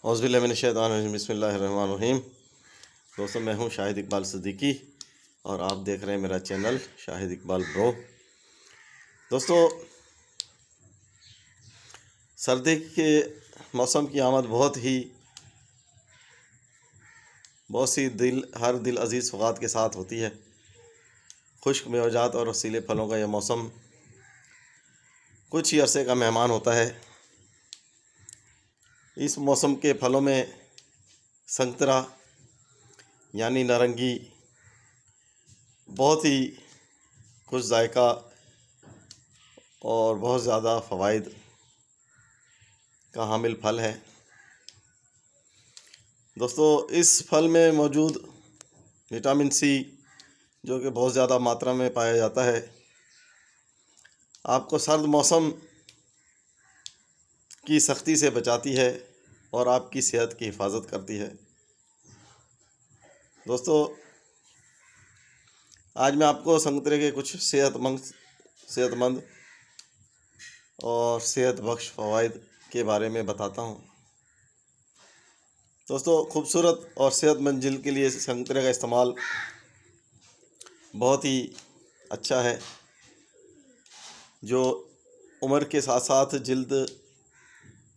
औज़ुबिल्लाहि बिस्मिल्लाहिर्रहमानिर्रहीम। दोस्तों, मैं हूं शाहिद इकबाल सिद्दीकी और आप देख रहे हैं मेरा चैनल शाहिद इकबाल ब्रो। दोस्तों, सर्दी के मौसम की आमद बहुत सी हर दिल अजीज़ सौगात के साथ होती है। खुश्क मेवजात और रसीले फलों का यह मौसम कुछ ही अरसे का मेहमान होता है। इस मौसम के फलों में संतरा यानी नारंगी बहुत ही खुश जायका और बहुत ज़्यादा फ़वाइद का हामिल फल है। दोस्तों, इस फल में मौजूद विटामिन सी, जो कि बहुत ज़्यादा मात्रा में पाया जाता है, आपको सर्द मौसम की सख्ती से बचाती है और आपकी सेहत की हिफाजत करती है। दोस्तों, आज मैं आपको संतरे के कुछ सेहतमंद और सेहत बख्श फ़वाइद के बारे में बताता हूँ। दोस्तों, खूबसूरत और सेहतमंद जिल्द के लिए संतरे का इस्तेमाल बहुत ही अच्छा है। जो उम्र के साथ साथ जिल्द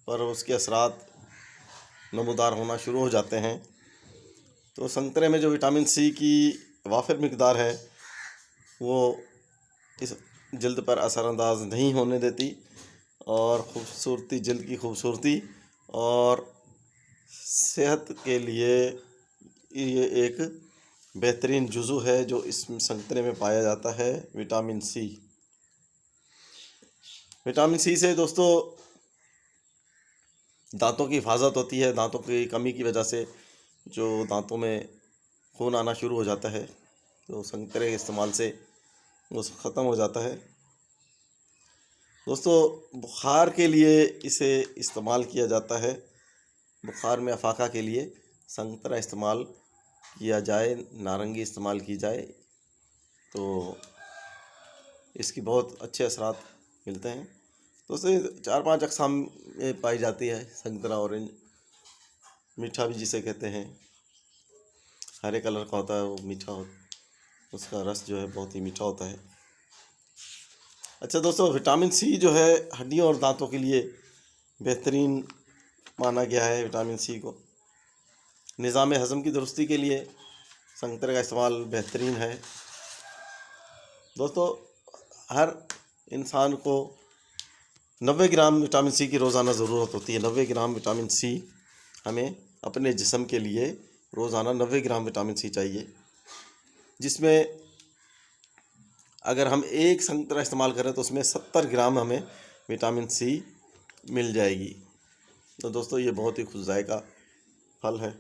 पर उसके असरात नमूदार होना शुरू हो जाते हैं, तो संतरे में जो विटामिन सी की वाफिर मिकदार है वो इस जिल्द पर असरअंदाज नहीं होने देती और जिल्द की खूबसूरती और सेहत के लिए ये एक बेहतरीन जुज़ू है जो इस संतरे में पाया जाता है, विटामिन सी। विटामिन सी से दोस्तों दांतों की हिफाजत होती है। दांतों की कमी की वजह से जो दांतों में खून आना शुरू हो जाता है, तो संतरे के इस्तेमाल से वो ख़त्म हो जाता है। दोस्तों, बुखार के लिए इसे इस्तेमाल किया जाता है। बुखार में अफाका के लिए संतरा इस्तेमाल किया जाए, नारंगी इस्तेमाल की जाए तो इसकी बहुत अच्छे असरात मिलते हैं। तो उसे 4-5 अक़साम में पाई जाती है। संतरा ऑरेंज, मीठा भी जिसे कहते हैं, हरे कलर का होता है, वो मीठा उसका रस जो है बहुत ही मीठा होता है। अच्छा दोस्तों, विटामिन सी जो है हड्डियों और दांतों के लिए बेहतरीन माना गया है। विटामिन सी को निज़ाम हज़म की दुरुस्ती के लिए संतरे का इस्तेमाल बेहतरीन है। दोस्तों, हर इंसान को 90 ग्राम विटामिन सी की रोज़ाना ज़रूरत होती है। 90 ग्राम विटामिन सी हमें अपने जिस्म के लिए रोज़ाना 90 ग्राम विटामिन सी चाहिए, जिसमें अगर हम एक संतरा इस्तेमाल करें तो उसमें 70 ग्राम हमें विटामिन सी मिल जाएगी। तो दोस्तों, ये बहुत ही खुश जायका फल है।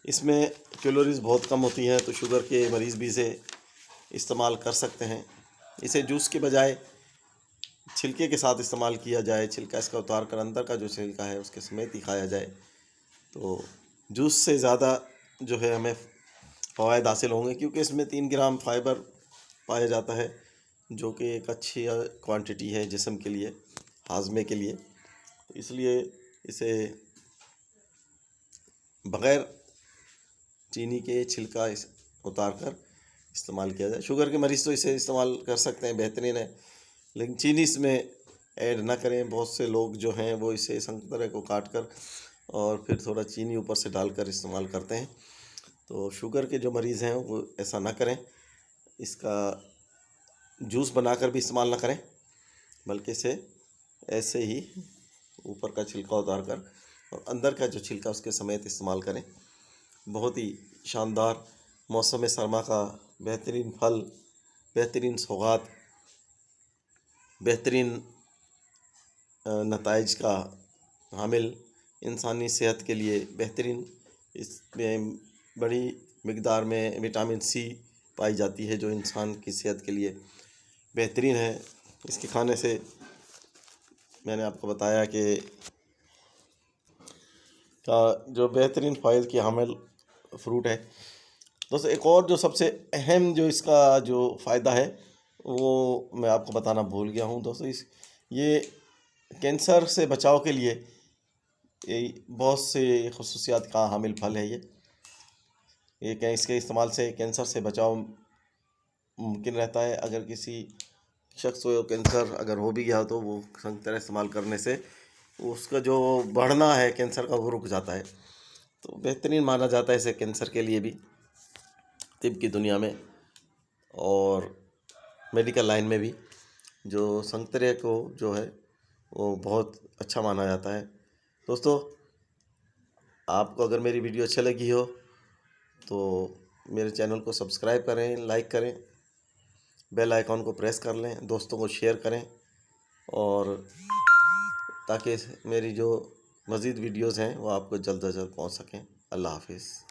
इसमें कैलोरीज़ बहुत कम होती हैं, तो शुगर के मरीज़ भी इसे इस्तेमाल कर सकते हैं। इसे जूस के बजाय छिलके के साथ इस्तेमाल किया जाए, छिलका इसका उतार कर अंदर का जो छिलका है उसके समेत ही खाया जाए, तो जूस से ज़्यादा जो है हमें फ़वाइद हासिल होंगे, क्योंकि इसमें 3 ग्राम फाइबर पाया जाता है, जो कि एक अच्छी क्वांटिटी है जिस्म के लिए, हाजमे के लिए। तो इसलिए इसे बग़ैर चीनी के छिलका उतार कर इस्तेमाल किया जाए। शुगर के मरीज़ तो इसे इस्तेमाल कर सकते हैं, बेहतरीन है, लेकिन चीनी इसमें ऐड ना करें। बहुत से लोग जो हैं वो इसे संतरे को काट कर और फिर थोड़ा चीनी ऊपर से डालकर इस्तेमाल करते हैं, तो शुगर के जो मरीज़ हैं वो ऐसा ना करें। इसका जूस बनाकर भी इस्तेमाल ना करें, बल्कि इसे ऐसे ही ऊपर का छिलका उतार कर और अंदर का जो छिलका उसके समेत इस्तेमाल करें। बहुत ही शानदार मौसम सरमा का बेहतरीन फल, बेहतरीन सौगात, बेहतरीन नताइज का हामिल, इंसानी सेहत के लिए बेहतरीन। इसमें बड़ी मिकदार में विटामिन सी पाई जाती है, जो इंसान की सेहत के लिए बेहतरीन है। इसके खाने से मैंने आपको बताया कि का जो बेहतरीन फ़ायदे की हामिल फ्रूट है। दोस्तों, एक और जो सबसे अहम जो इसका जो फ़ायदा है वो मैं आपको बताना भूल गया हूँ। दोस्तों, ये कैंसर से बचाव के लिए यही बहुत से खसूसियात का हामिल फल है ये इसके इस्तेमाल से कैंसर से बचाव मुमकिन रहता है। अगर किसी शख्स को कैंसर अगर हो भी गया तो वो संतरा इस्तेमाल करने से उसका जो बढ़ना है कैंसर का वो रुक जाता है। तो बेहतरीन माना जाता है इसे कैंसर के लिए भी, तिब की दुनिया में और मेडिकल लाइन में भी जो संतरे को जो है वो बहुत अच्छा माना जाता है। दोस्तों, आपको अगर मेरी वीडियो अच्छी लगी हो तो मेरे चैनल को सब्सक्राइब करें, लाइक करें, बेल आइकॉन को प्रेस कर लें, दोस्तों को शेयर करें, और ताकि मेरी जो मज़ीद वीडियोज़ हैं वो आपको जल्द से जल्द पहुंच सकें। अल्लाह हाफिज़।